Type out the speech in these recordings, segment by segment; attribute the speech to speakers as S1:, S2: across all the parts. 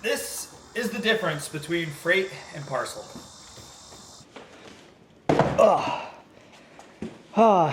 S1: This is the difference between freight and parcel.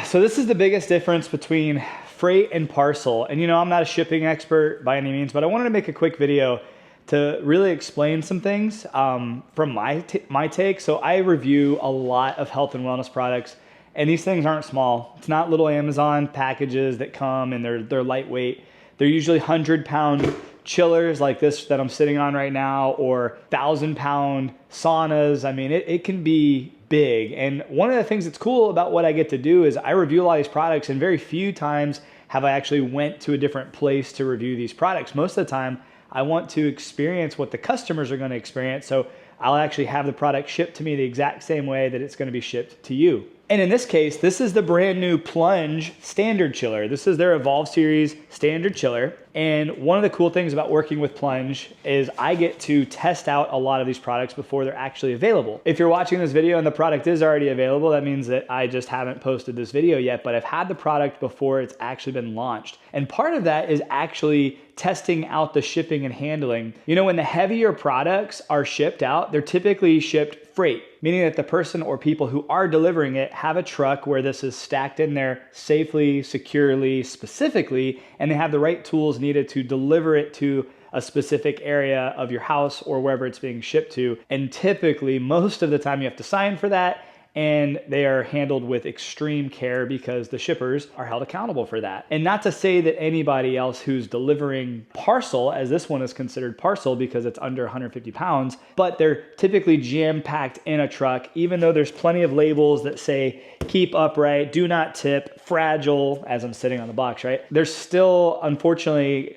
S1: So this is the biggest difference between freight and parcel. And you know, I'm not a shipping expert by any means, but I wanted to make a quick video to really explain some things from my take. So I review a lot of health and wellness products, and these things aren't small. It's not little Amazon packages that come and they're lightweight. They're usually 100-pound chillers like this that I'm sitting on right now, or 1,000-pound saunas. I mean, it can be big. And one of the things that's cool about what I get to do is I review a lot of these products, and very few times have I actually went to a different place to review these products. Most of the time, I want to experience what the customers are going to experience. So I'll actually have the product shipped to me the exact same way that it's going to be shipped to you. And in this case, this is the brand new Plunge standard chiller. This is their Evolve series standard chiller. And one of the cool things about working with Plunge is I get to test out a lot of these products before they're actually available. If you're watching this video and the product is already available, that means that I just haven't posted this video yet, but I've had the product before it's actually been launched. And part of that is actually testing out the shipping and handling. You know, when the heavier products are shipped out, they're typically shipped freight, meaning that the person or people who are delivering it have a truck where this is stacked in there safely, securely, specifically, and they have the right tools needed to deliver it to a specific area of your house or wherever it's being shipped to. And typically, most of the time you have to sign for that, and they are handled with extreme care because the shippers are held accountable for that. And not to say that anybody else who's delivering parcel, as this one is considered parcel because it's under 150 pounds, but they're typically jam-packed in a truck, even though there's plenty of labels that say keep upright, do not tip, fragile, as I'm sitting on the box, right? There's still unfortunately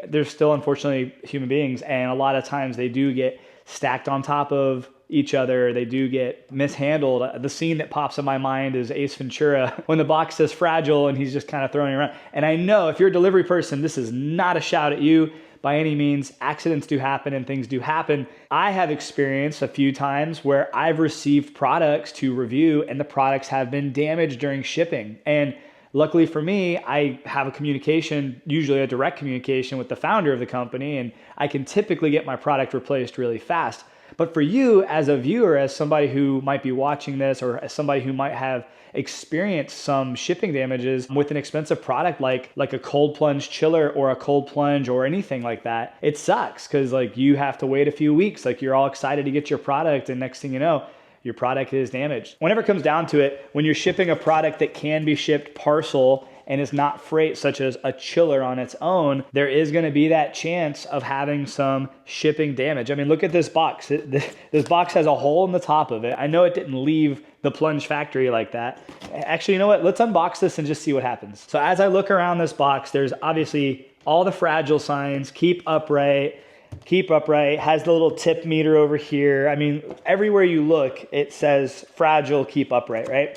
S1: human beings, and a lot of times they do get stacked on top of each other. They do get mishandled. The scene that pops in my mind is Ace Ventura when the box says fragile and he's just kind of throwing it around. And I know if you're a delivery person, this is not a shout at you by any means. Accidents do happen and things do happen. I have experienced a few times where I've received products to review and the products have been damaged during shipping. And luckily for me, I have a communication, usually a direct communication with the founder of the company, and I can typically get my product replaced really fast. But for you as a viewer, as somebody who might be watching this, or as somebody who might have experienced some shipping damages with an expensive product like a cold plunge chiller or a cold plunge or anything like that, it sucks because like you have to wait a few weeks. Like you're all excited to get your product, and next thing you know, your product is damaged. Whenever it comes down to it, when you're shipping a product that can be shipped parcel and is not freight, such as a chiller on its own, there is gonna be that chance of having some shipping damage. I mean, look at this box. This box has a hole in the top of it. I know it didn't leave the Plunge factory like that. Actually, you know what? Let's unbox this and just see what happens. So as I look around this box, there's obviously all the fragile signs, keep upright, has the little tip meter over here. I mean, everywhere you look, it says fragile, keep upright, right?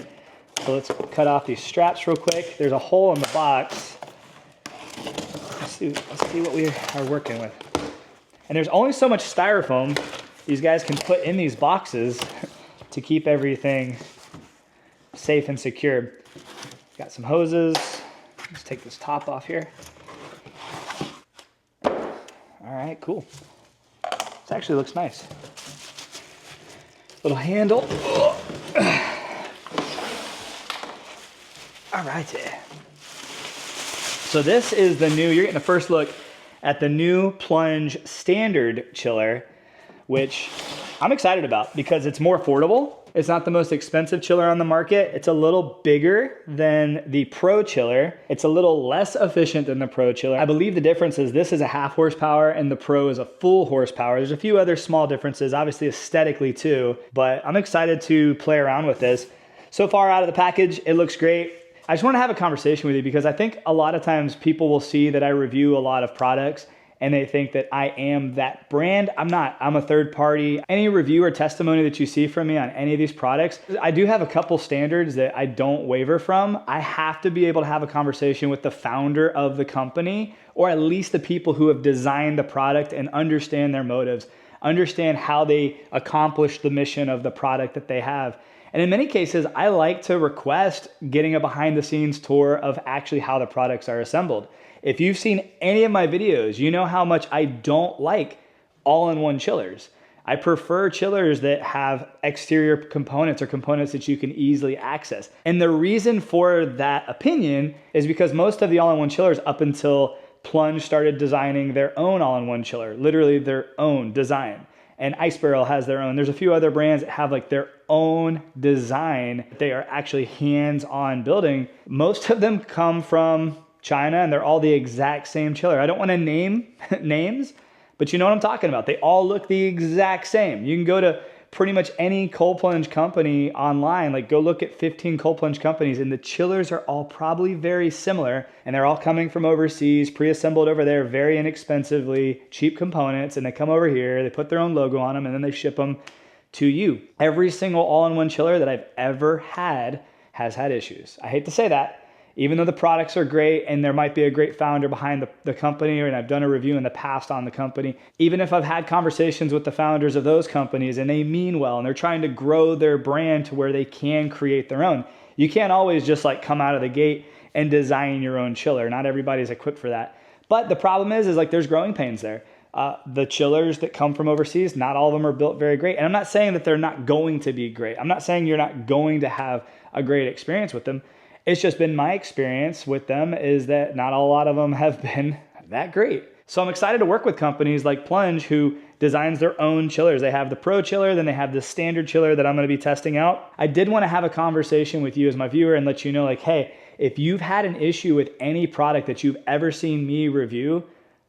S1: So let's cut off these straps real quick. There's a hole in the box. Let's see what we are working with. And there's only so much styrofoam these guys can put in these boxes to keep everything safe and secure. Got some hoses. Let's take this top off here. All right, cool. This actually looks nice. Little handle. All right. So this is the new, you're getting a first look at the new Plunge standard chiller, which I'm excited about because it's more affordable. It's not the most expensive chiller on the market. It's a little bigger than the Pro chiller. It's a little less efficient than the Pro chiller. I believe the difference is this is a half horsepower and the Pro is a full horsepower. There's a few other small differences, obviously aesthetically too, but I'm excited to play around with this. So far out of the package, it looks great. I just want to have a conversation with you because I think a lot of times people will see that I review a lot of products and they think that I am that brand. I'm not. I'm a third party. Any review or testimony that you see from me on any of these products, I do have a couple standards that I don't waver from. I have to be able to have a conversation with the founder of the company, or at least the people who have designed the product, and understand their motives, understand how they accomplish the mission of the product that they have. And in many cases, I like to request getting a behind the scenes tour of actually how the products are assembled. If you've seen any of my videos, you know how much I don't like all-in-one chillers. I prefer chillers that have exterior components or components that you can easily access. And the reason for that opinion is because most of the all-in-one chillers up until Plunge started designing their own all-in-one chiller, literally their own design. And Ice Barrel has their own. There's a few other brands that have like their own design. They are actually hands-on building. Most of them come from China and they're all the exact same chiller. I don't want to name names, but you know what I'm talking about. They all look the exact same. You can go to pretty much any cold plunge company online, like go look at 15 cold plunge companies, and the chillers are all probably very similar, and they're all coming from overseas, pre-assembled over there very inexpensively, cheap components, and they come over here, they put their own logo on them, and then they ship them to you. Every single all-in-one chiller that I've ever had has had issues. I hate to say that, even though the products are great and there might be a great founder behind the company, and I've done a review in the past on the company, even if I've had conversations with the founders of those companies and they mean well and they're trying to grow their brand to where they can create their own, you can't always just like come out of the gate and design your own chiller. Not everybody's equipped for that. But the problem is like there's growing pains there. The chillers that come from overseas, not all of them are built very great. And I'm not saying that they're not going to be great. I'm not saying you're not going to have a great experience with them. It's just been my experience with them is that not a lot of them have been that great. So I'm excited to work with companies like Plunge who designs their own chillers. They have the Pro chiller, then they have the standard chiller that I'm going to be testing out. I did want to have a conversation with you as my viewer and let you know like, hey, if you've had an issue with any product that you've ever seen me review,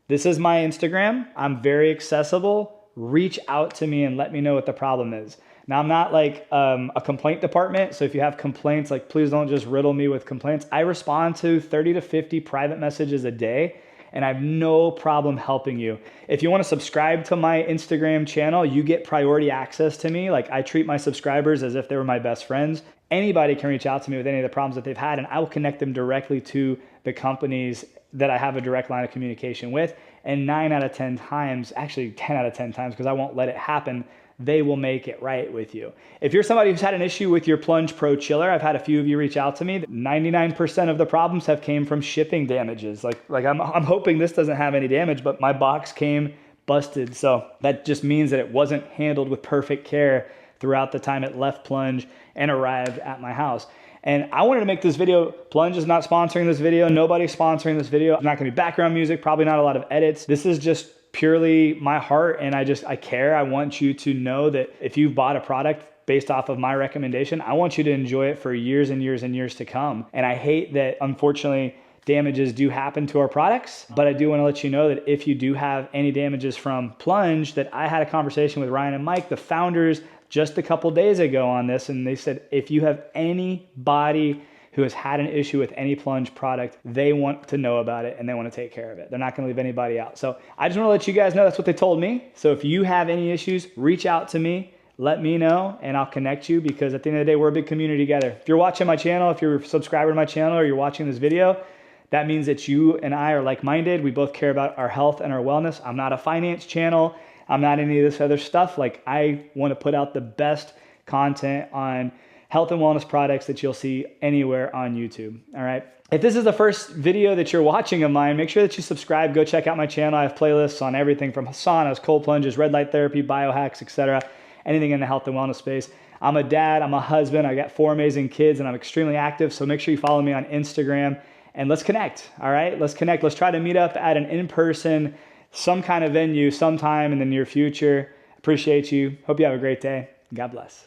S1: this is my Instagram. I'm very accessible. Reach out to me and let me know what the problem is. Now, I'm not like a complaint department, so if you have complaints, like please don't just riddle me with complaints. I respond to 30 to 50 private messages a day, and I have no problem helping you. If you want to subscribe to my Instagram channel, you get priority access to me. Like I treat my subscribers as if they were my best friends. Anybody can reach out to me with any of the problems that they've had, and I will connect them directly to the companies that I have a direct line of communication with. And 9 out of 10 times, actually 10 out of 10 times, because I won't let it happen, they will make it right with you. If you're somebody who's had an issue with your Plunge Pro chiller, I've had a few of you reach out to me. 99% of the problems have came from shipping damages. Like I'm hoping this doesn't have any damage, but my box came busted. So that just means that it wasn't handled with perfect care throughout the time it left Plunge and arrived at my house. And I wanted to make this video. Plunge is not sponsoring this video. Nobody's sponsoring this video. There's not gonna be background music, probably not a lot of edits. This is just purely my heart, and I care. I want you to know that if you've bought a product based off of my recommendation, I want you to enjoy it for years and years and years to come. And I hate that, unfortunately, damages do happen to our products, but I do want to let you know that if you do have any damages from Plunge, that I had a conversation with Ryan and Mike, the founders, just a couple days ago on this, and they said if you have anybody who has had an issue with any Plunge product, they want to know about it and they want to take care of it. They're not going to leave anybody out. So I just want to let you guys know that's what they told me. So if you have any issues, reach out to me, let me know, and I'll connect you, because at the end of the day, we're a big community together. If you're watching my channel, if you're a subscriber to my channel, or you're watching this video, that means that you and I are like-minded. We both care about our health and our wellness. I'm not a finance channel. I'm not any of this other stuff. Like I want to put out the best content on health and wellness products that you'll see anywhere on YouTube, all right? If this is the first video that you're watching of mine, make sure that you subscribe. Go check out my channel. I have playlists on everything from saunas, cold plunges, red light therapy, biohacks, etc. Anything in the health and wellness space. I'm a dad, I'm a husband, I got 4 amazing kids, and I'm extremely active, so make sure you follow me on Instagram, and let's connect, all right? Let's connect. Let's try to meet up at an in-person, some kind of venue sometime in the near future. Appreciate you. Hope you have a great day. God bless.